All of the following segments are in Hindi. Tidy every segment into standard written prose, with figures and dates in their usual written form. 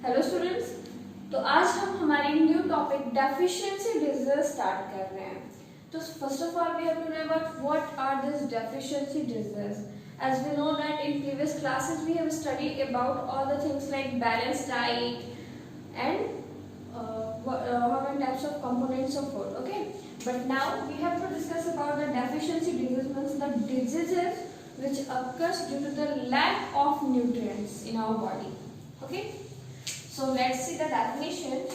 Hello students. तो आज हम हमारी new topic deficiency disease start कर रहे हैं। तो first of all we have to know about what are this deficiency disease. As we know that in previous classes we have studied about all the things like balanced diet and how many types of components of food. Okay, but now we have to discuss about the deficiency disease, means the diseases which occurs due to the lack of nutrients in our body. Okay. So let's see the definition.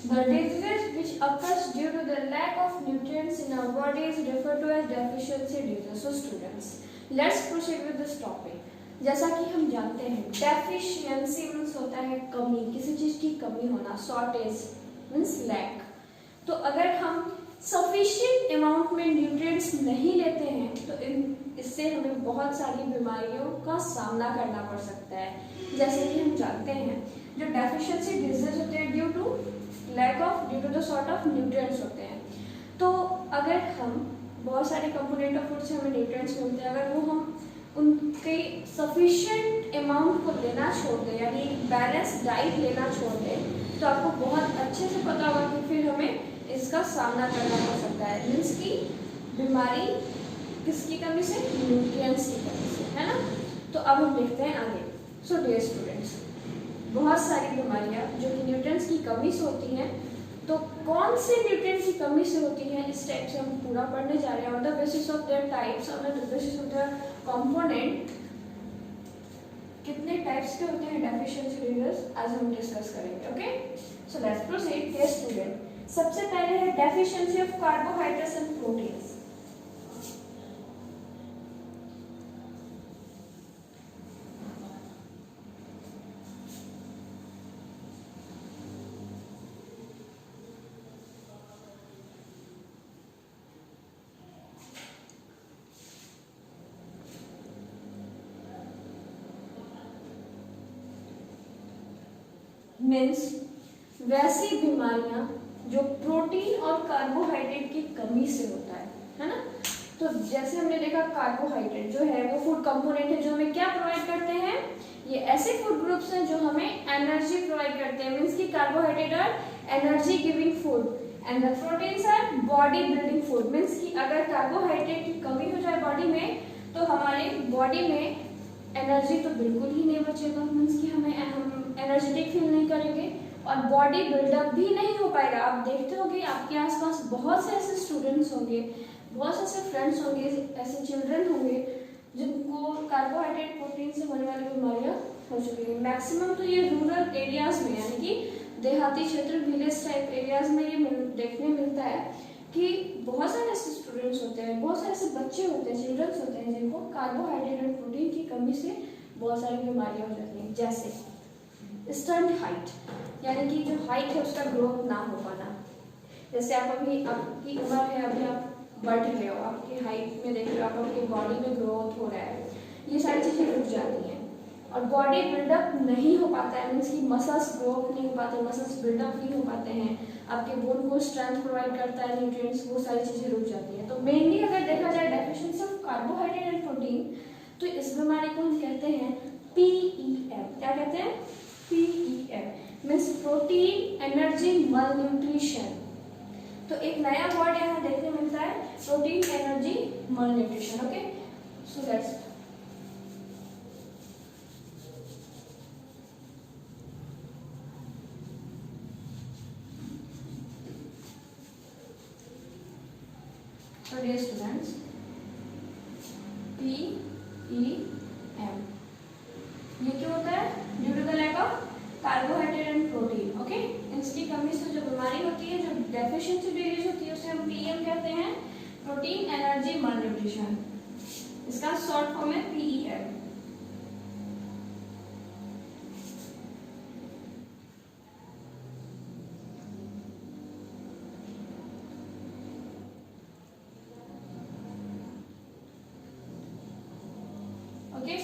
The diseases which occurs due to the lack of nutrients in our body is referred to as deficiency disease. So students, let's proceed with this topic. जैसा कि हम जानते हैं डेफिशिएंसी मीन्स होता है कमी, किसी चीज की कमी होना, शॉर्टेज मीन्स लैक। तो अगर हम सफिशिएंट अमाउंट में न्यूट्रिएंट्स नहीं लेते हैं तो इससे हमें बहुत सारी बीमारियों का सामना करना पड़ सकता है। जैसे कि हम जानते हैं जो डेफिशिएंसी डिजीज होते हैं due to the sort of nutrients होते हैं। तो अगर हम बहुत सारे कंपोनेंट ऑफ फूड से हमें न्यूट्रिएंट्स मिलते हैं, अगर वो हम उनके सफिशिएंट अमाउंट को लेना छोड़ दें, यानी बैलेंस डाइट लेना छोड़ दें, तो आपको बहुत अच्छे से पता होगा कि फिर हमें इसका सामना करना पड़ सकता है। मीन्स की बीमारी किसकी कमी से? न्यूट्रिएंट्स की कमी से, है ना। तो अब हम देखते हैं आगे। सो डियर स्टूडेंट्स, बहुत सारी बीमारियां जो कि न्यूट्रिएंट्स की कमी से होती हैं, तो कौन से न्यूट्रिएंट्स की कमी से होती हैं इस टाइप से हम पूरा पढ़ने जा रहे हैं। On the basis of their types, on the basis of their component, कितने टाइप्स के होते हैं डेफिशिएंसी डिजीज आज हम डिस्कस करेंगे। Okay, so let's proceed. Dear student, सबसे पहले है deficiency of carbohydrates and proteins. Means वैसी बीमारियां जो प्रोटीन और कार्बोहाइड्रेट की कमी से होता है ना। तो जैसे हमने देखा कार्बोहाइड्रेट जो है वो फूड कंपोनेंट है जो हमें क्या प्रोवाइड करते हैं, ये ऐसे फूड ग्रुप्स हैं जो हमें एनर्जी प्रोवाइड करते हैं। मीन्स की carbohydrate are energy giving food and the proteins are body building food. Means की अगर कार्बोहाइड्रेट की कमी हो जाए बॉडी में तो हमारी बॉडी में एनर्जी तो बिल्कुल ही नहीं बचेगा। मीन्स की हम एनर्जेटिक फील नहीं करेंगे और बॉडी बिल्डअप भी नहीं हो पाएगा। आप देखते होंगे आपके आसपास बहुत से ऐसे स्टूडेंट्स होंगे, बहुत से ऐसे फ्रेंड्स होंगे, ऐसे चिल्ड्रन होंगे जिनको कार्बोहाइड्रेट प्रोटीन से होने वाली बीमारियां हो चुकी हैं। मैक्सिमम तो ये रूरल एरियाज में, यानी कि देहाती क्षेत्र, विलेज टाइप एरियाज में ये देखने मिलता है कि बहुत सारे ऐसे स्टूडेंट्स होते हैं, बहुत सारे ऐसे बच्चे होते हैं, चिल्ड्रंस होते हैं जिनको कार्बोहाइड्रेट और प्रोटीन की कमी से बहुत सारी बीमारियां हो जाती हैं। जैसे स्टंट हाइट, यानी कि जो हाइट है उसका ग्रोथ ना हो पाना। जैसे आप अभी, आपकी उम्र है, अभी आप बढ़ रहे हो, आपकी हाइट में देख रहे हो, आप आपकी बॉडी में ग्रोथ हो रहा है, ये सारी चीज़ें रुक जाती हैं और बॉडी बिल्डअप नहीं हो पाता है। मीन्स की मसल्स ग्रोथ नहीं हो पाते, मसल्स बिल्डअप नहीं हो पाते हैं, आपके बोन को स्ट्रेंथ प्रोवाइड करता है न्यूट्रिएंट्स, वो सारी चीज़ें रुक जाती हैं। तो मेनली अगर देखा जाए deficiency of carbohydrate and protein, तो इस बीमारी को हम कहते हैं PEM। क्या कहते हैं? PEM means protein energy malnutrition. तो एक नया वर्ड यहाँ देखने मिलता है, protein energy malnutrition. Okay, so that's so dear students, PEM ये क्यों होता है? Due to the lack of carbohydrate and protein. Okay, इसकी कमी से जो बीमारी होती है, जो डेफिशिएंसी डिजीज होती है, उसे हम PM कहते हैं, प्रोटीन एनर्जी माल न्यूट्रिशन, इसका शॉर्ट फॉर्म है PEM। ओके,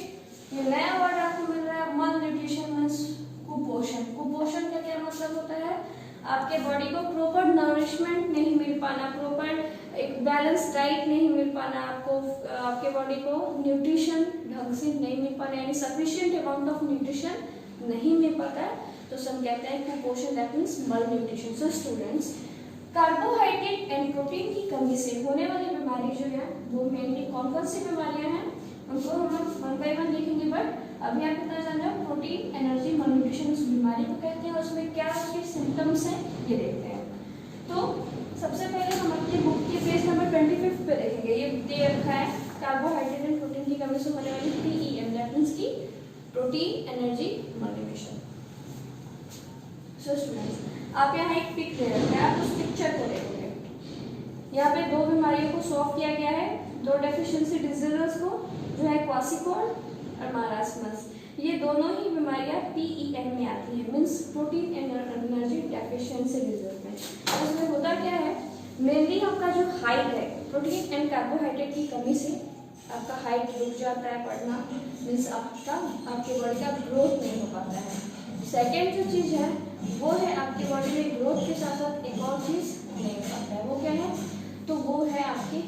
ये नया वर्ड आपको मिल रहा है माल न्यूट्रिशन मींस कुपोषण। कुपोषण का क्या मतलब होता है, आपके बॉडी को प्रॉपर नरिशमेंट नहीं मिल पाना, प्रॉपर एक बैलेंस डाइट नहीं मिल पाना, आपको आपके बॉडी को न्यूट्रिशन ढंग से नहीं मिल पाना, यानी सफिशिएंट अमाउंट ऑफ न्यूट्रिशन नहीं मिल पाता है, तो सब कहते हैं कुपोषण, that means mall nutrition. So students, carbohydrate and protein की कमी से होने वाली बीमारी जो है वो मेनली कौन कौन सी बीमारियां हैं, उनको हम वन बाय वन देखेंगे। बट अभी आप इतना जान जाओ, प्रोटीन एनर्जी माल न्यूट्रिशन उस बीमारी को कहते हैं, उसमें क्या उसके सिम्टम्स हैं ये देखते हैं। तो सबसे पहले हम अपनी बुक के पेज नंबर 25 पे देखेंगे, ये दे रखा है कार्बोहाइड्रेट एंड प्रोटीन की कमी से होने वाली PEM, दैट मींस की प्रोटीन एनर्जी माल न्यूट्रिशन। सो स्टूडेंट्स, आप यहाँ एक पिक दे रखा है, आप उस पिक्चर को देखोगे, यहाँ पे दो बीमारियों को सॉल्व किया गया है, दो डेफिशिएंसी डिजीजेस को, जो है क्वासिकोड और मारास्मस। ये दोनों ही बीमारियां PEM में आती हैं, means protein energy deficiency disease में। तो इसमें होता क्या है, मेनली आपका जो हाइट है, प्रोटीन एंड कार्बोहाइड्रेट की कमी से आपका हाइट रुक जाता है बढ़ना, मीन्स आपके बॉडी का ग्रोथ नहीं हो पाता है। सेकेंड जो चीज़ है वो है आपकी बॉडी में ग्रोथ के साथ साथ एक और चीज़ नहीं हो पाता है, वो क्या है, तो वो है आपकी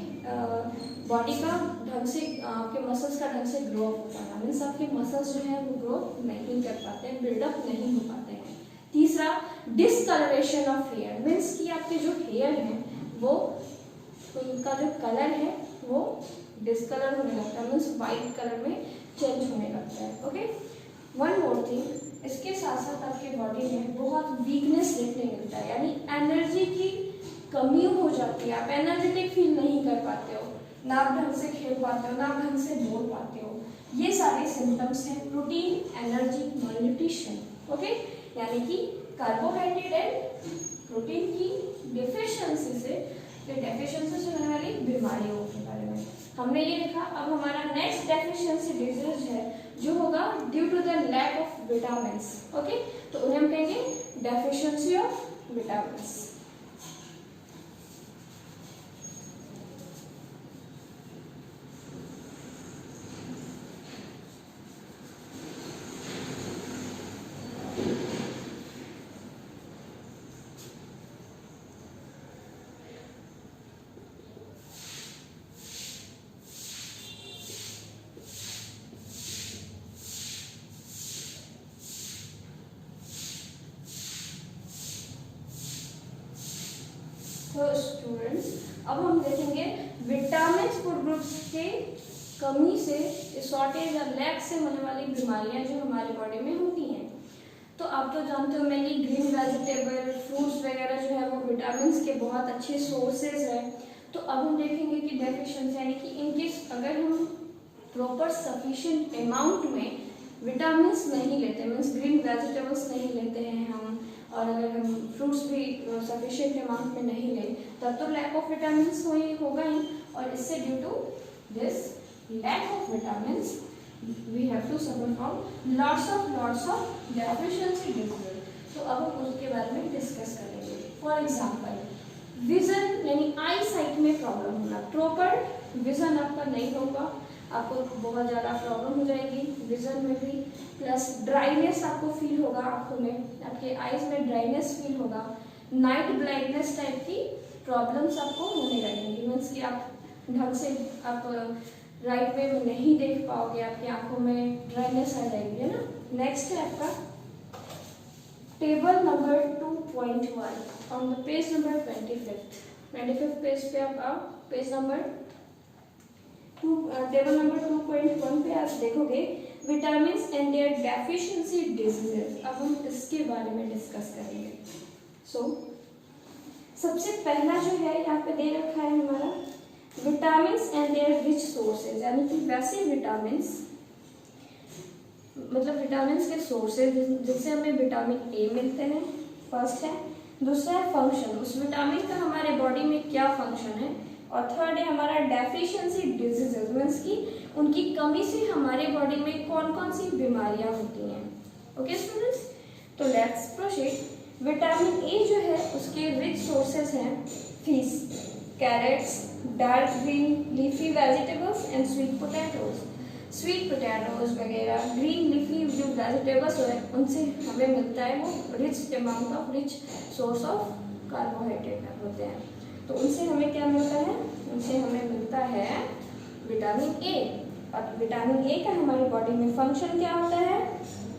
बॉडी का ढंग से, आपके मसल्स का ढंग से ग्रो हो पाना, मीन्स आपके मसल्स जो है वो ग्रो नहीं कर पाते हैं, बिल्डअप नहीं हो पाते हैं। तीसरा, डिसकलरेशन ऑफ हेयर, मीन्स कि आपके जो हेयर हैं वो, उनका जो कलर है वो डिसकलर होने लगता है, मीन्स वाइट कलर में चेंज होने लगता है। ओके, वन मोर थिंग, इसके साथ साथ आपके बॉडी में बहुत वीकनेस देखने मिलता है, यानी एनर्जी की कमी हो जाती है, आप एनर्जेटिक फील नहीं कर पाते हो, ना आप ढंग से खेल पाते हो, ना आप ढंग से बोल पाते हो। ये सारे सिम्टम्स हैं प्रोटीन एनर्जी माल न्यूट्रिशन। ओके, यानी कि कार्बोहाइड्रेट एंड प्रोटीन की डेफिशिएंसी से होने वाली बीमारियों के बारे में हमने ये देखा। अब हमारा नेक्स्ट डेफिशिएंसी डिजीज है जो होगा due to the lack of vitamins. Okay, तो उन्हें हम कहेंगे डेफिशिएंसी ऑफ विटामिन्स। तो स्टूडेंट्स, अब हम देखेंगे विटामिन फूड ग्रुप्स के कमी से, शॉर्टेज या लैक से होने वाली बीमारियां जो हमारी बॉडी में होती हैं। तो आप तो जानते हो मेनली ग्रीन वेजिटेबल, फ्रूट्स वगैरह जो है वो विटामिन के बहुत अच्छे सोर्सेज हैं। तो अब हम देखेंगे कि डेफिशिएंसी, यानी कि इनकेस अगर हम प्रॉपर सफिशिएंट अमाउंट में विटामिन नहीं लेते, मीन्स ग्रीन वेजिटेबल्स नहीं लेते हैं हम, और अगर हम फ्रूट्स भी सफिशिएंट अमाउंट में नहीं लें, तब तो लैक ऑफ विटामिन्स होगा ही, और इससे due to this lack of vitamins we have to suffer from lots of deficiency disease. तो अब हम उसके बारे में डिस्कस करेंगे। फॉर एग्जांपल विजन, यानी आई साइट में प्रॉब्लम होना, प्रॉपर विजन आपका नहीं होगा, आपको बहुत ज़्यादा प्रॉब्लम हो जाएगी विजन में भी, प्लस ड्राइनेस आपको फील होगा आंखों में, आपके आईज में ड्राइनेस फील होगा, नाइट ब्लाइंडनेस टाइप की प्रॉब्लम्स आपको होने लगेंगी, मीन्स कि आप ढंग से आप राइट वे में नहीं देख पाओगे, आपकी आंखों में ड्राइनेस आ जाएगी, है ना। नेक्स्ट है आपका table number 2.1 on the page number 25 page पे आप आओ, पेज नंबर टेबल नंबर 2.1 पे आप देखोगे vitamin and their deficiency diseases. अब हम इसके बारे में डिस्कस करेंगे। सबसे पहला जो है यहाँ पे दे रखा है हमारा vitamin and their rich sources, यानी कि वैसे विटामिन, मतलब विटामिन के सोर्सेज जिससे हमें विटामिन ए मिलते हैं, फर्स्ट है। दूसरा है फंक्शन, उस विटामिन का हमारे बॉडी में क्या फंक्शन है, और थर्ड है हमारा डेफिशिएंसी डिजीजेज, मीन्स की उनकी कमी से हमारे बॉडी में कौन कौन सी बीमारियां होती हैं। ओके स्टूडेंट्स, तो लेट्स प्रोसीड। विटामिन ए जो है उसके रिच सोर्सेज हैं fish, carrots, dark green leafy vegetables and sweet potatoes. Sweet potatoes वगैरह ग्रीन लीफी जो वेजिटेबल्स है उनसे हमें मिलता है वो rich amount of rich source of carbohydrate होते हैं। तो उनसे हमें क्या मिलता है, उनसे हमें मिलता है विटामिन ए। और विटामिन ए का हमारी बॉडी में फंक्शन क्या होता है,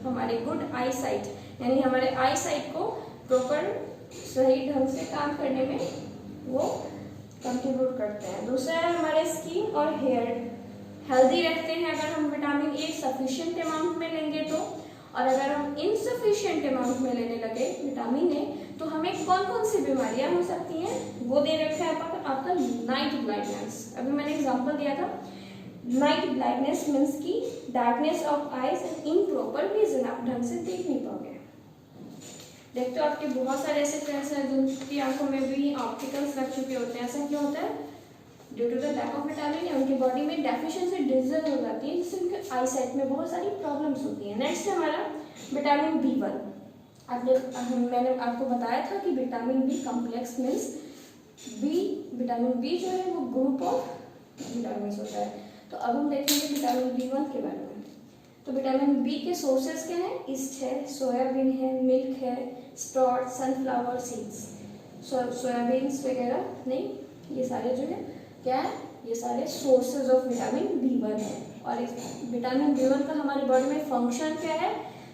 हमारे गुड आई साइट, यानी हमारे आई साइट को प्रॉपर सही ढंग से काम करने में वो कंट्रीब्यूट करते हैं। दूसरा है हमारे स्किन और हेयर हेल्दी रहते हैं अगर हम विटामिन ए सफिशिएंट अमाउंट में लेंगे तो। और अगर हम इनसफिशिएंट अमाउंट में लेने लगे विटामिन ए तो हमें कौन कौन सी बीमारियां हो सकती हैं, वो दे रखा है आपका नाइट ब्लाइंडनेस। अभी मैंने एग्जांपल दिया था, नाइट ब्लाइंडनेस मीन्स की darkness of eyes and improper vision, आप ढंग से देख नहीं पाओगे। देखते हो आपके बहुत सारे ऐसे फ्रेंड्स हैं जिनकी आंखों में भी ऑप्टिकल्स लग चुके होते हैं। ऐसा क्यों होता है, due to the lack of vitamin या उनकी बॉडी में डेफिशिएंसी डिजीज हो जाती है जिससे उनके आई साइट में बहुत सारी प्रॉब्लम्स होती हैं। नेक्स्ट है हमारा विटामिन B1। मैंने आपको बताया था कि vitamin B complex means B, vitamin B जो है वो ग्रुप ऑफ विटामिन होता है। तो अब हम देखेंगे विटामिन B1 के बारे में। तो विटामिन बी के सोर्सेज क्या है, ईस्ट है, सोयाबीन है, मिल्क है, स्प्राउट, सनफ्लावर सीड्स, सोयाबीन्स वगैरह नहीं, ये सारे जो है क्या है, ये सारे सोर्सेज ऑफ विटामिन B1 है। और इस विटामिन B1 का हमारी बॉडी में फंक्शन क्या है,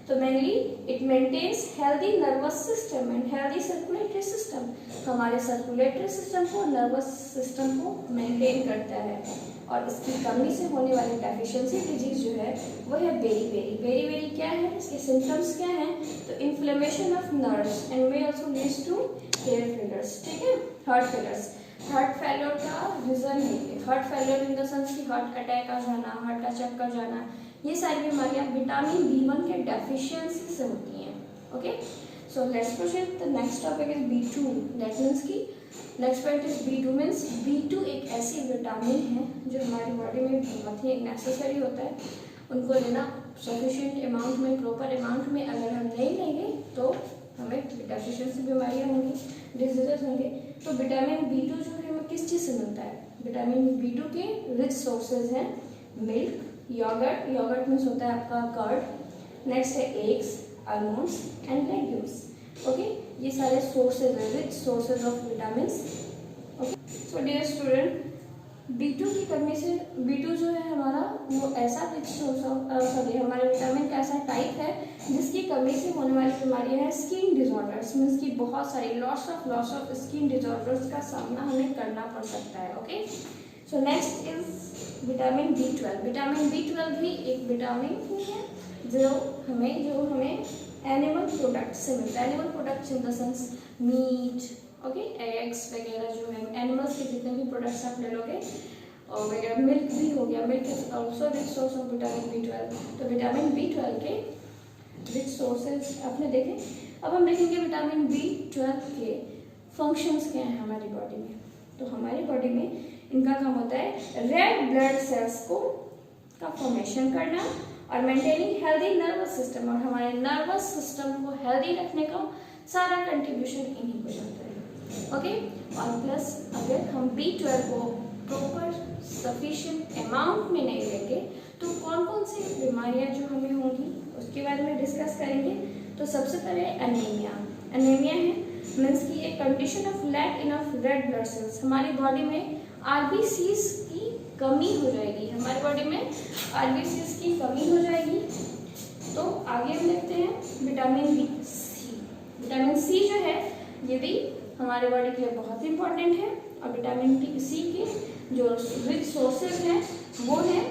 तो mainly it maintains healthy nervous system and healthy circulatory system. हमारे सर्कुलेटरी सिस्टम को, नर्वस सिस्टम को मेंटेन करता है। और इसकी कमी से होने वाली डेफिशिएंसी डिजीज जो है वो है बेरी क्या है, इसके सिम्टम्स क्या हैं, तो inflammation of nerves and may also leads to hair failures. ठीक है, हार्ट फेलियर्स। हार्ट फेलियर का रीजन है, heart failure in the sense की हार्ट अटैक आ जाना, हार्ट का चक्कर जाना, ये सारी बीमारियां विटामिन B1 के डेफिशिएंसी से होती हैं। Okay, so let's proceed. The next topic is B2, that means की next point is B2 means B2 एक ऐसी विटामिन है जो हमारी बॉडी में बहुत ही नेसेसरी होता है। उनको लेना सफिशिएंट अमाउंट में, प्रॉपर अमाउंट में अगर हम नहीं लेंगे तो हमें डेफिशिएंसी बीमारियां होंगी, डिजीजेस होंगे। तो विटामिन B2 जो है हमें किस चीज़ से मिलता है, विटामिन B2 के रिच सोर्सेज हैं मिल्क, योगर्ट मीन्स होता है आपका कर्ड, नेक्स्ट है eggs, almonds and legumes. Okay, ये सारे सोर्सेज है, rich sources of vitamins. Okay, so dear student, B2 की कमी से, B2 जो है हमारा वो ऐसा रिच सोर्स ऑफ हमारे विटामिन का ऐसा टाइप है जिसकी कमी से होने वाली बीमारियां हैं स्किन डिजॉर्डर्स, मीन्स की बहुत सारी लॉस ऑफ स्किन डिजॉर्डर्स का सामना हमें करना पड़ सकता है। Okay, so next is vitamin B12। Vitamin B12 भी एक विटामिन ही है जो हमें एनिमल प्रोडक्ट से मिलता है। Animal products in the sense meat, okay, eggs वगैरह जो है एनिमल्स के जितने भी प्रोडक्ट्स आप ले लोगे और वगैरह, मिल्क भी हो गया, milk is also rich source of vitamin B12। तो विटामिन B12 के रिच सोर्सेज आपने देखे। अब हम देखेंगे विटामिन B12 के फंक्शंस क्या हैं हमारी बॉडी में। तो हमारी बॉडी में इनका काम होता है रेड ब्लड सेल्स का फॉर्मेशन करना और मेंटेनिंग हेल्दी नर्वस सिस्टम, और हमारे नर्वस सिस्टम को हेल्दी रखने का सारा कंट्रीब्यूशन इन्हीं को जाता है। ओके, और प्लस अगर हम B12 को प्रॉपर सफिशिएंट अमाउंट में नहीं लेंगे तो कौन कौन सी बीमारियां जो हमें होंगी उसके बारे में डिस्कस करेंगे। तो सबसे पहले एनीमिया है मीन्स की एक condition of lack in of red blood cells. हमारी बॉडी में RBCs की कमी हो जाएगी, हमारी बॉडी में RBCs की कमी हो जाएगी। तो आगे हम देखते हैं विटामिन C जो है ये भी हमारे बॉडी के लिए बहुत इंपॉर्टेंट है। और विटामिन C के जो रिच सोर्सेज हैं वो है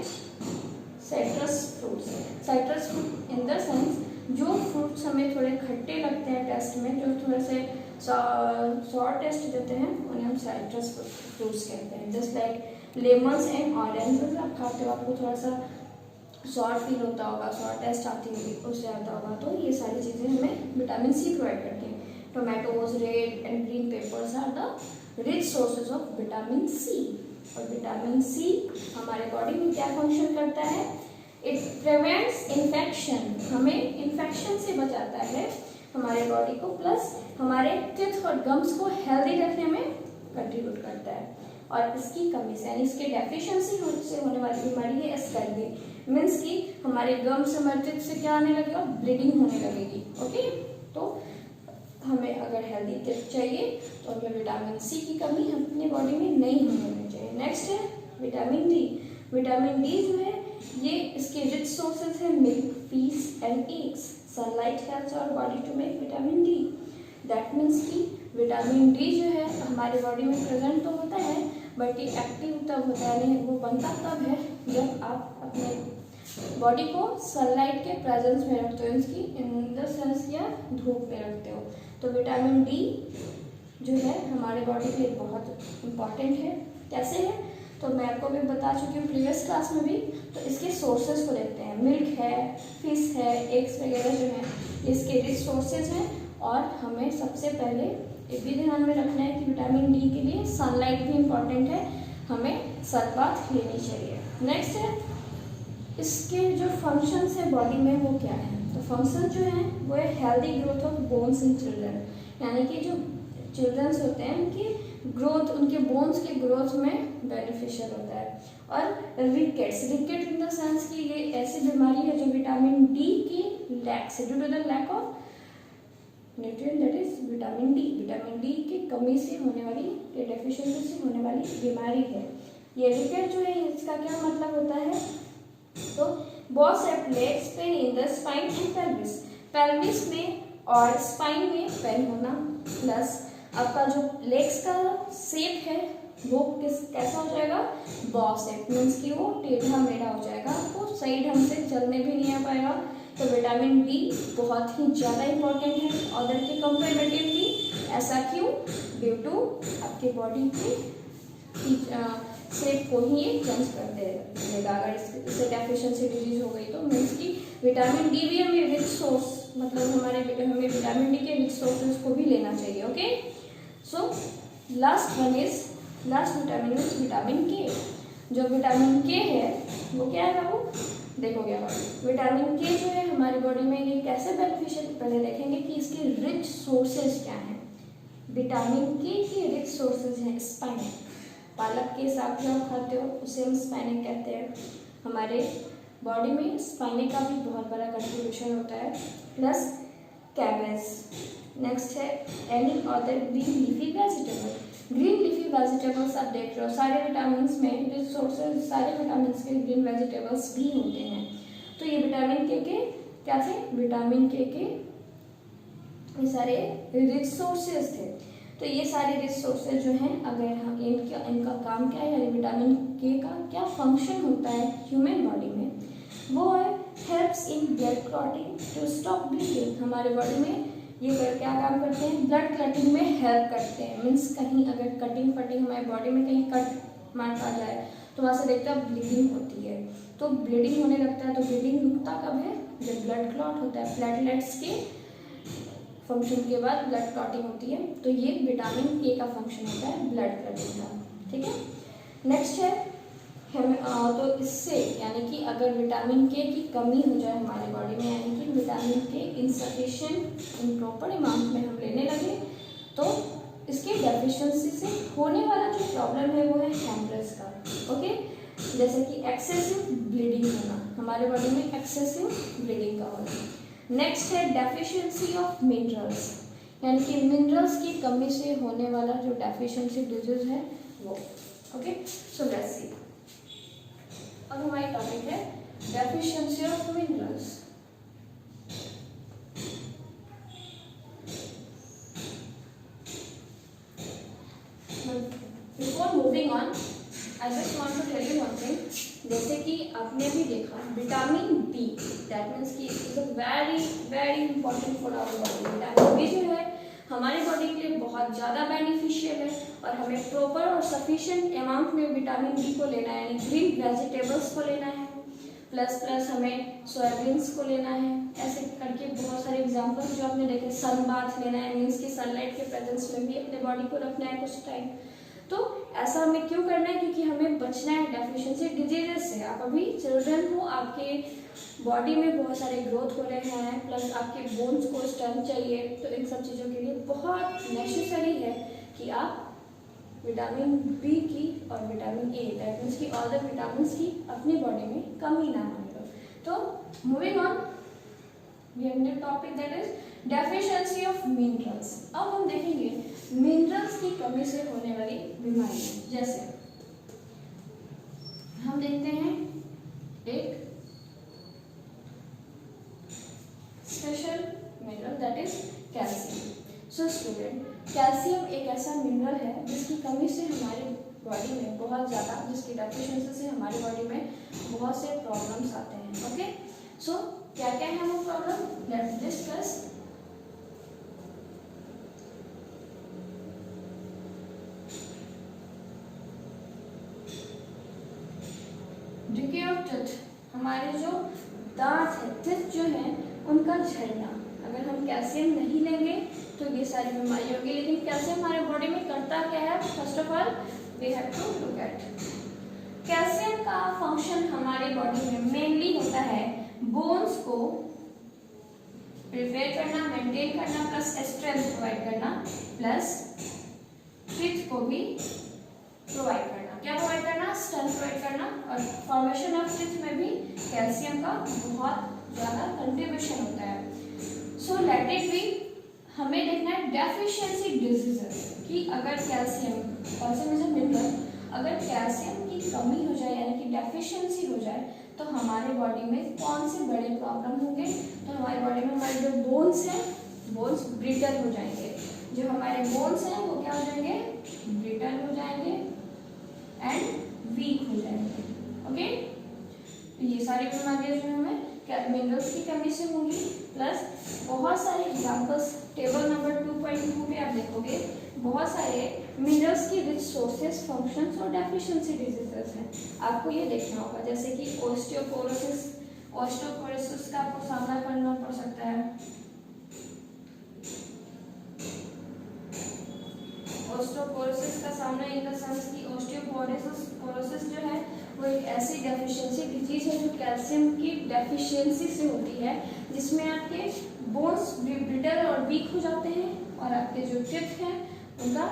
citrus fruit in the sense जो फ्रूट्स हमें थोड़े खट्टे लगते हैं टेस्ट में, जो थोड़े से सॉर टेस्ट देते हैं उन्हें हम साइट्रस फ्रूट्स कहते हैं। Just like lemons and oranges आप खाते हो, आपको थोड़ा सा सॉर फील होता होगा, सॉर टेस्ट आती होगी, उससे आता होगा। तो ये सारी चीज़ें हमें विटामिन C प्रोवाइड करती हैं। Tomatoes, red and green peppers are the rich sources of vitamin C. और विटामिन सी हमारे बॉडी में क्या फंक्शन करता है, इट प्रिवेंट्स इन्फेक्शन, हमें इन्फेक्शन से बचाता है हमारे बॉडी को, प्लस हमारे टीथ और गम्स को हेल्दी रखने में कंट्रीब्यूट करता है। और इसकी कमी से यानी इसके डेफिशिएंसी से होने वाली बीमारी है एस्कर्वी, मीन्स कि हमारे गम्स हमारे टीथ से क्या आने लगेगा, ब्लीडिंग होने लगेगी। ओके, तो हमें अगर हेल्दी टीथ चाहिए तो हमें विटामिन सी की कमी अपनी बॉडी में नहीं होनी चाहिए। नेक्स्ट है विटामिन डी। विटामिन डी जो है ये इसके रिच सोर्सेज है milk, fish and eggs. Sunlight helps our body to make vitamin D. That means कि विटामिन डी जो है हमारे बॉडी में प्रेजेंट तो होता है, बट ये एक्टिव तब होता है, यानी वो बनता तब है जब आप अपने बॉडी को सनलाइट के प्रेजेंस में रखते हो, इसकी इन द सेंस या धूप में रखते हो। तो विटामिन डी जो है हमारे बॉडी के लिए बहुत इम्पॉर्टेंट है। कैसे है तो मैं आपको भी बता चुकी हूँ प्रीवियस क्लास में भी। तो इसके सोर्सेज को देखते हैं, मिल्क है, फिश है, एग्स वगैरह जो है इसके रिच सोर्सेज हैं। और हमें सबसे पहले ये भी ध्यान में रखना है कि विटामिन डी के लिए सनलाइट भी इम्पॉर्टेंट है, हमें सनबाथ लेनी चाहिए। नेक्स्ट है इसके जो फंक्शंस है बॉडी में वो क्या है, तो फंक्शन जो है वो है healthy growth of bones in children, यानी कि जो चिल्ड्रंस होते हैं उनकी ग्रोथ, उनके बोन्स के ग्रोथ में बेनिफिशियल होता है। और rickets, rickets in the sense कि ये ऐसी बीमारी है जो विटामिन डी की लैक से, due to the lack of nutrient that is vitamin D, vitamin D की कमी से होने वाली या डेफिशिएंसी से होने वाली बीमारी है ये रिकेट जो है। इसका क्या मतलब होता है, तो boss at legs pain in the spine and pelvis, pelvis में और स्पाइन में पेन होना, प्लस आपका जो लेग्स का शेप है वो कैसा हो जाएगा, बॉस शेप, मीन्स कि वो टेढ़ा मेढ़ा हो जाएगा, आपको सही ढंग से चलने भी नहीं आ पाएगा। तो विटामिन डी बहुत ही ज़्यादा इम्पोर्टेंट है अदर के कंपेरेटिवली। ऐसा क्यों, ड्यू टू आपके बॉडी की शेप को ही ये चेंज कर देगा। अगर इससे डेफिशिएंसी डिजीज हो गई तो मीन्स की विटामिन डी भी हमें रिच सोर्स, मतलब हमें विटामिन डी के रिच सोर्सेज को भी लेना चाहिए। Okay, so last vitamin is vitamin के। जो विटामिन के है वो क्या है बाबू, देखोगे आप विटामिन के जो है हमारी बॉडी में ये कैसे बेनिफिशियल, पहले देखेंगे कि इसके रिच सोर्सेज क्या हैं। विटामिन के रिच सोर्सेज हैं स्पाइनिक, पालक के साग जो आप खाते हो उसे हम स्पाइनिक कहते हैं। हमारे बॉडी में स्पाइनिक का भी बहुत बड़ा कंट्रीब्यूशन होता है, प्लस कैबेज। नेक्स्ट है any other green leafy vegetable, green leafy vegetables आप देख रहे हो सारे विटामिन में रिच सोर्सेज, सारे विटामिन के ग्रीन वेजिटेबल्स भी होते हैं। तो ये विटामिन के क्या थे, विटामिन के ये सारे रिच सोर्सेज थे। तो ये सारे रिच सोर्सेज जो हैं अगर हम इनका काम क्या है, यानी विटामिन के का क्या फंक्शन होता है ह्यूमन बॉडी में, वो है helps in blood clotting to stop bleeding. हमारे बॉडी में ये क्या काम करते हैं, ब्लड क्लॉटिंग में हेल्प करते हैं। मीन्स कहीं अगर कटिंग फटिंग हमारे बॉडी में कहीं कट मार्क आ जाए तो वहाँ से देखते हैं ब्लीडिंग होती है, तो ब्लीडिंग होने लगता है। तो ब्लीडिंग रुकता कब है, जब ब्लड क्लॉट होता है, प्लेटलेट्स के फंक्शन के बाद ब्लड क्लॉटिंग होती है। तो ये विटामिन के का फंक्शन होता है ब्लड क्लॉटिंग का, ठीक है। नेक्स्ट है तो इससे यानी कि अगर विटामिन के की कमी हो जाए हमारे बॉडी में, यानी कि विटामिन के इनसफिशिएंट इन प्रॉपर अमाउंट में हम लेने लगे, तो इसके डेफिशिएंसी से होने वाला जो प्रॉब्लम है वो है हेमरेज का। ओके, जैसे कि एक्सेसिव ब्लीडिंग होना, हमारे बॉडी में एक्सेसिव ब्लीडिंग का होना। नेक्स्ट है डेफिशिएंसी ऑफ मिनरल्स, यानी कि मिनरल्स की कमी से होने वाला जो डेफिशिएंसी डिजीज है वो। ओके, सो लेट्स सी, अब हमारी टॉपिक है deficiency of minerals. Before moving on I just want to tell you one thing, जैसे कि आपने भी देखा विटामिन बी, दैट मीन्स कि it is very very important for our body. Vitamin B जो है हमारी बॉडी के लिए बहुत ज़्यादा बेनिफिशियल है और हमें प्रॉपर और सफिशिएंट अमाउंट में विटामिन बी को लेना है, यानी ग्रीन वेजिटेबल्स को लेना है। प्लस प्लस हमें सोयाबीन्स को लेना है, ऐसे करके बहुत सारे एग्जांपल्स जो आपने देखे। सन बाथ लेना है, मीन्स कि सनलाइट के प्रेजेंस में भी अपने बॉडी को रखना है कुछ टाइम। तो ऐसा हमें क्यों करना है, क्योंकि हमें बचना है डेफिशिएंसी डिजीजेस से। आप अभी चिल्ड्रन हो, आपके बॉडी में बहुत सारे ग्रोथ हो रहे हैं, प्लस आपके बोन्स को स्ट्रेंथ चाहिए, तो इन सब चीज़ों के लिए बहुत नेसेसरी है कि आप विटामिन बी की और विटामिन ए, दैट मीन्स की ऑल द विटामिन की अपनी बॉडी में कमी ना होने दो। तो moving on, we have new topic that is deficiency of minerals. अब हम देखेंगे मिनरल्स की कमी से होने वाली बीमारियां। जैसे हम देखते हैं एक special mineral that is calcium. So student, calcium एक ऐसा मिनरल है जिसकी कमी से हमारी बॉडी में बहुत ज़्यादा, जिसकी डेफिशिएंसी से हमारी बॉडी में बहुत से प्रॉब्लम्स आते हैं। ओके, सो क्या क्या है वो problem, let's discuss. Decay of teeth, हमारे जो दांत है, टीथ जो है उनका झड़ना। अगर हम कैल्शियम नहीं लेंगे तो ये सारी बीमारी होगी। लेकिन कैल्शियम हमारे बॉडी में करता क्या है, first of all we have to look at. Calcium का फंक्शन हमारी बॉडी में मेनली होता है बोन्स को प्रिपेयर करना, मेंटेन करना, प्लस स्ट्रेंथ प्रोवाइड करना, प्लस टीथ को भी प्रोवाइड करना। क्या प्रोवाइड करना, स्ट्रेंथ प्रोवाइड करना। और फॉर्मेशन ऑफ टीथ में भी कैल्शियम का बहुत ज़्यादा कंट्रीब्यूशन होता है। सो लेट इट बी, हमें देखना है डेफिशिएंसी डिजीजेस कि अगर कैल्शियम इज अ मिनरल, अगर कैल्शियम की कमी हो जाए यानी कि डेफिशिएंसी हो जाए तो हमारे बॉडी में कौन से बड़े प्रॉब्लम होंगे। तो हमारी बॉडी में हमारे जो बोन्स हैं, बोन्स ब्रिटल हो जाएंगे। जो हमारे बोन्स हैं वो क्या हो जाएंगे, ब्रिटल हो जाएंगे एंड वीक हो जाएंगे। ओके, तो ये सारी बीमारियां जो हमें मिनरल्स की कमी से होंगी। प्लस बहुत सारे एग्जांपल्स टेबल नंबर 2.2 में आप देखोगे, बहुत सारे मिनरल्स की रिच सोर्सेस, फंक्शंस और डेफिशिएंसी डिजीजेस हैं। आपको ये देखना होगा, जैसे कि ऑस्टियोपोरोसिस, ऑस्टियोपोरोसिस का आपको सामना करना पड़ सकता है। ऑस्टियोपोरोसिस का सामना इन द सेंस की ऑस्टियोपोरोसिस जो है वो एक ऐसी डेफिशिएंसी डिजीज है जो कैल्शियम की डेफिशिएंसी से होती है, जिसमें आपके बोन्स ब्रिटल और वीक हो जाते हैं और आपके जो टीथ हैं उनका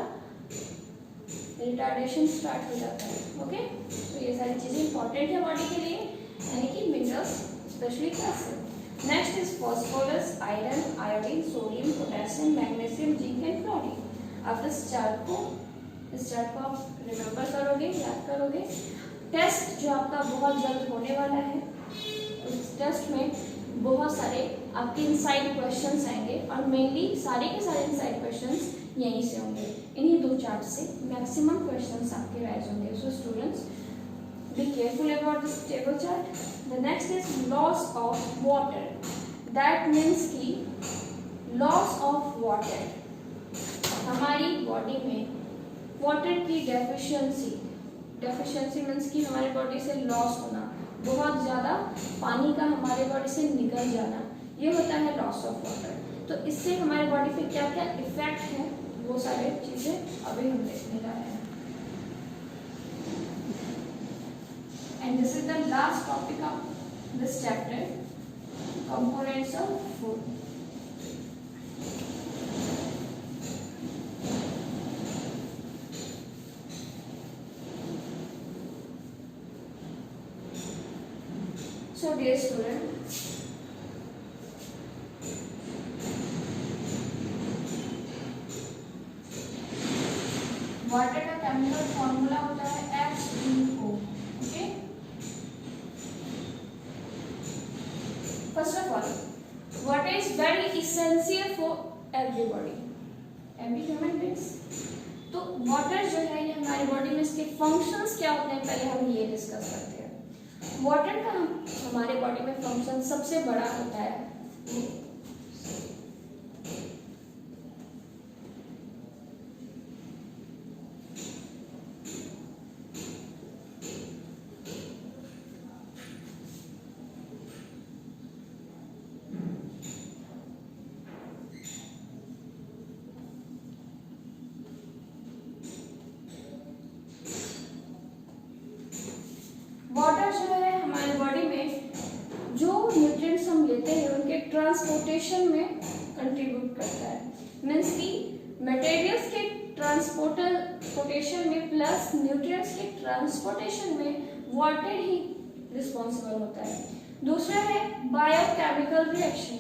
रिटार्डेशन स्टार्ट हो जाता है। ओके, तो ये सारी चीज़ें इंपॉर्टेंट है बॉडी के लिए, यानी कि minerals, specially calcium. Next is phosphorus, iron, iodine, sodium, potassium, magnesium, zinc and chlorine. आप इस चार्ट को आप रिमेम्बर करोगे, याद करोगे। टेस्ट जो आपका बहुत जल्द होने वाला है, उस टेस्ट में बहुत सारे आपके इनसाइड क्वेश्चंस आएंगे और मेनली सारे के सारे इनसाइड क्वेश्चंस यहीं से होंगे। इन्हीं दो चार्ट से मैक्सिमम क्वेश्चंस आपके राइज होंगे। So students, be careful about this table chart. The next is loss of water, that means की लॉस ऑफ वाटर, हमारी बॉडी में वाटर की डेफिशिएंसी मीन्स कि हमारी बॉडी से लॉस होना, बहुत ज़्यादा पानी का हमारे बॉडी से निकल जाना, ये होता है लॉस ऑफ वाटर। तो इससे हमारे बॉडी पे क्या क्या इफेक्ट है, वो सारे चीज़ें अभी हम देखने जा रहे हैं। And this is the last topic of this chapter, components of food. So dear student, water का केमिकल फॉर्मूला होता है H2O। Okay, first of all water is very essential for everybody, every human beings. तो वाटर जो है ये हमारी बॉडी में इसके फंक्शंस क्या होते हैं, पहले हम ये डिस्कस करते हैं। वाटर का हमारे बॉडी में फंक्शन सबसे बड़ा होता है लेते हैं उनके ट्रांसपोर्टेशन में कंट्रीब्यूट करता है। मीन्स कि मटेरियल्स के ट्रांसपोर्टेशन में प्लस न्यूट्रिएंट्स के ट्रांसपोर्टेशन में वाटर ही रिस्पॉन्सिबल होता है। दूसरा है बायोकेमिकल रिएक्शन।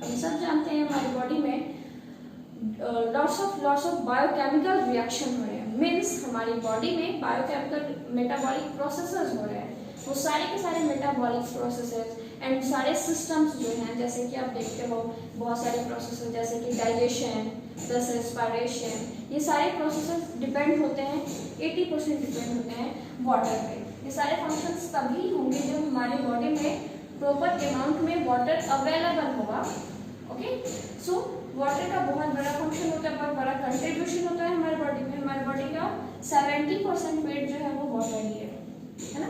हम सब जानते हैं हमारी बॉडी में लॉट्स ऑफ बायोकेमिकल रिएक्शन हो रहे हैं। मीन्स हमारी बॉडी में बायोकेमिकल मेटाबॉलिक प्रोसेसेस हो रहे हैं। वो सारे के सारे मेटाबॉलिक प्रोसेसेस एंड सारे सिस्टम्स जो हैं, जैसे कि आप देखते हो बहुत सारे प्रोसेसेस जैसे कि डाइजेशन प्लस रेस्पिरेशन, ये सारे प्रोसेसेस डिपेंड होते हैं 80% डिपेंड होते हैं वाटर पे। ये सारे फंक्शंस तभी होंगे जब हमारी बॉडी में प्रॉपर अमाउंट में वाटर अवेलेबल होगा। ओके, सो वाटर का बहुत बड़ा फंक्शन होता है, बहुत बड़ा कंट्रीब्यूशन होता है हमारी बॉडी में। हमारी बॉडी का 70% वेट जो है वो वाटर ही है ना।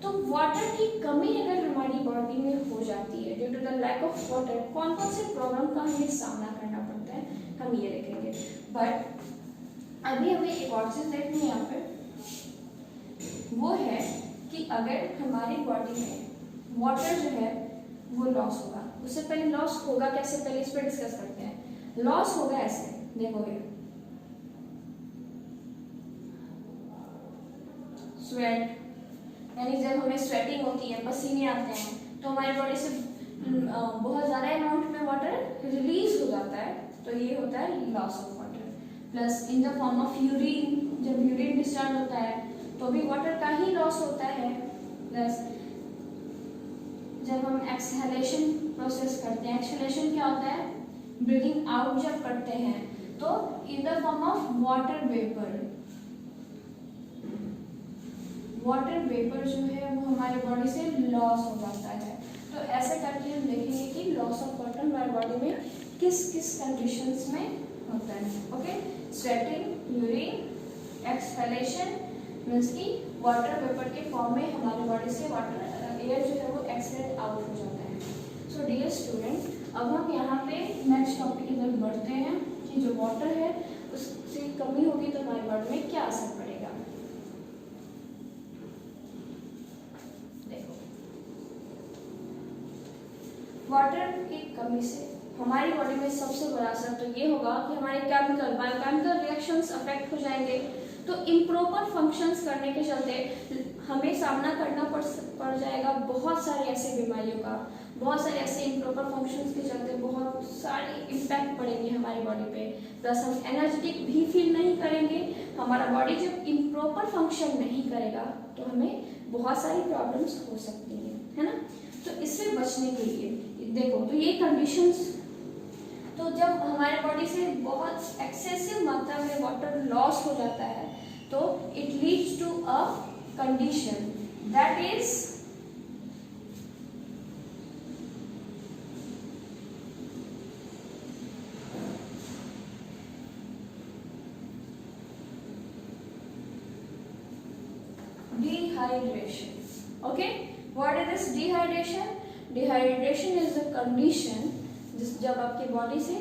तो वाटर की कमी अगर हमारी बॉडी में हो जाती है due to the lack of water, कौन कौन से प्रॉब्लम का हमें सामना करना पड़ता है हम ये देखेंगे। बट अभी हमें एक और चीज देखनी है यहाँ पे, वो है कि अगर हमारी बॉडी में वाटर जो है वो लॉस होगा। उससे पहले लॉस होगा कैसे, पहले इस पर डिस्कस करते हैं। लॉस होगा ऐसे, देखोगे स्वेट, यानी जब हमें स्वेटिंग होती है, पसीने आते हैं, तो हमारी बॉडी से बहुत ज़्यादा अमाउंट में वाटर रिलीज हो जाता है, तो ये होता है loss of water. Plus in the form of urine, जब यूरिन डिस्चार्ज होता है तो भी वाटर का ही लॉस होता है। प्लस जब हम एक्सहेलेशन प्रोसेस करते हैं, एक्सहेलेशन क्या होता है, ब्रीदिंग आउट जब करते हैं, तो in the form of water vapour, water vapour जो है वो हमारी बॉडी से लॉस हो जाता है। तो ऐसे करके हम देखेंगे कि लॉस ऑफ वाटर हमारी बॉडी में किस किस कंडीशंस में होता है। Okay, sweating, urine, exhalation means कि वाटर वेपर के फॉर्म में हमारी बॉडी से वाटर एयर जो है वो एक्सहेल आउट हो जाता है। सो डियर स्टूडेंट, अब हम यहाँ पे नेक्स्ट टॉपिक की तरफ बढ़ते हैं कि जो वाटर है उससे कमी होगी तो हमारी बॉडी में क्या असर पड़ेगा। देखो, वाटर की कमी से हमारी बॉडी में सबसे बड़ा असर तो ये होगा कि हमारे बायोकेमिकल रिएक्शंस अफेक्ट हो जाएंगे। तो इम्प्रॉपर फंक्शंस करने के चलते हमें सामना करना पड़ जाएगा बहुत सारे ऐसे बीमारियों का, बहुत सारे ऐसे इम्प्रॉपर फंक्शंस के चलते बहुत सारे इम्पैक्ट पड़ेंगे हमारी बॉडी पे। प्लस हम एनर्जेटिक भी फील नहीं करेंगे। हमारा बॉडी जब इम्प्रॉपर फंक्शन नहीं करेगा तो हमें बहुत सारी प्रॉब्लम्स हो सकती हैं, है ना। तो इससे बचने के लिए देखो, तो ये कंडीशंस, तो जब हमारे बॉडी से बहुत एक्सेसिव मात्रा में वाटर लॉस हो जाता है तो it leads to a condition that is dehydration. Okay, what is this dehydration? Dehydration is a condition जब आपकी बॉडी से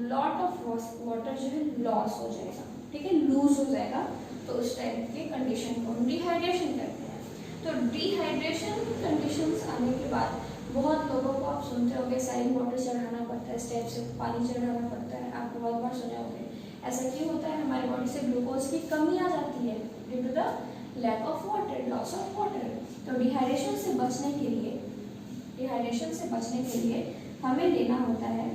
लॉट ऑफ वाटर जो है लॉस हो जाएगा, ठीक है, लूज हो जाएगा, तो उस टाइप के कंडीशन को हम डिहाइड्रेशन कहते हैं। तो डिहाइड्रेशन कंडीशंस आने के बाद बहुत लोगों को आप सुनते होंगे साइन वाटर चढ़ाना पड़ता है, स्टेप से पानी चढ़ाना पड़ता है, आप बहुत बार सुने होंगे। ऐसा क्यों होता है, हमारी बॉडी से ग्लूकोज की कमी आ जाती है due to the lack of water, loss of water. तो डिहाइड्रेशन से बचने के लिए हमें लेना होता है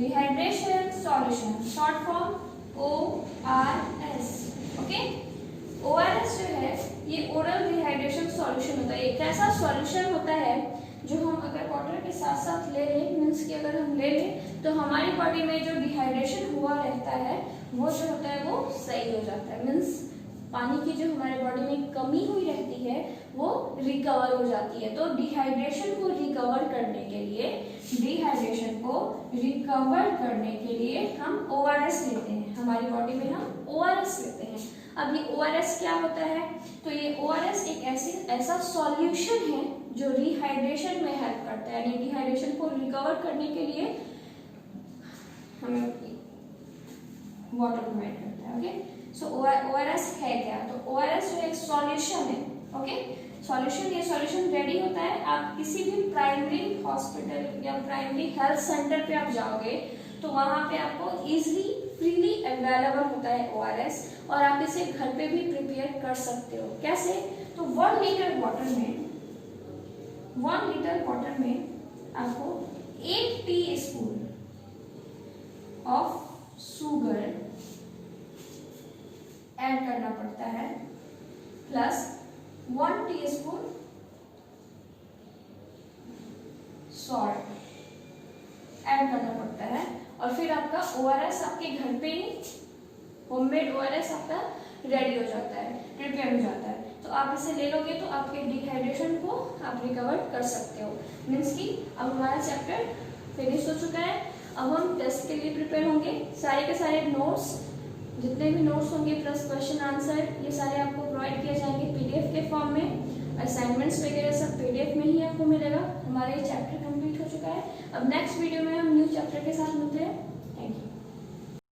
Rehydration solution, short form ORS. Okay, ORS जो है ये ओरल रिहाइड्रेशन सॉल्यूशन होता है। एक ऐसा सॉल्यूशन होता है जो हम अगर वाटर के साथ साथ ले लें, मीन्स कि अगर हम ले लें तो हमारी बॉडी में जो डिहाइड्रेशन हुआ रहता है वो जो होता है वो सही हो जाता है। मीन्स पानी की जो हमारे बॉडी में कमी हुई रहती है वो रिकवर हो जाती है। तो डिहाइड्रेशन को रिकवर करने के लिए डिहाइड्रेशन को रिकवर करने के लिए हम ORS लेते हैं, हमारी बॉडी में हम ORS लेते हैं। अब ये ORS क्या होता है? तो ये ORS एक ऐसा सॉल्यूशन है जो रिहाइड्रेशन में हेल्प करता है, यानी डिहाइड्रेशन को रिकवर करने के लिए हमें वाटर प्रोवाइड करता है। ओके, सो ORS है क्या? तो ORS जो एक सॉल्यूशन है, ओके, सॉल्यूशन, ये सॉल्यूशन रेडी होता है, आप किसी भी प्राइमरी हॉस्पिटल या प्राइमरी हेल्थ सेंटर पे आप जाओगे तो वहां पे आपको इजीली फ्रीली अवेलेबल होता है ORS, और आप इसे घर पे भी प्रिपेयर कर सकते हो। कैसे? तो 1 लीटर वाटर में आपको 1 टीस्पून ऑफ शुगर ऐड करना पड़ता है, प्लस 1 टीस्पून सॉल्ट ऐड करना पड़ता है, और फिर आपका ORS आपके घर पे ही होममेड ORS आपका रेडी हो जाता है, प्रिपेयर हो जाता है। तो आप इसे ले लोगे तो आपके डिहाइड्रेशन को आप रिकवर कर सकते हो। मीन्स कि अब हमारा चैप्टर फिनिश हो चुका है। अब हम टेस्ट के लिए प्रिपेयर होंगे। सारे के सारे नोट्स, जितने भी नोट्स होंगे प्लस क्वेश्चन आंसर, ये सारे आपको प्रोवाइड किए जाएंगे PDF के फॉर्म में। असाइनमेंट्स वगैरह सब PDF में ही आपको मिलेगा। हमारा ये चैप्टर कंप्लीट हो चुका है। अब नेक्स्ट वीडियो में हम न्यू चैप्टर के साथ मिलते हैं।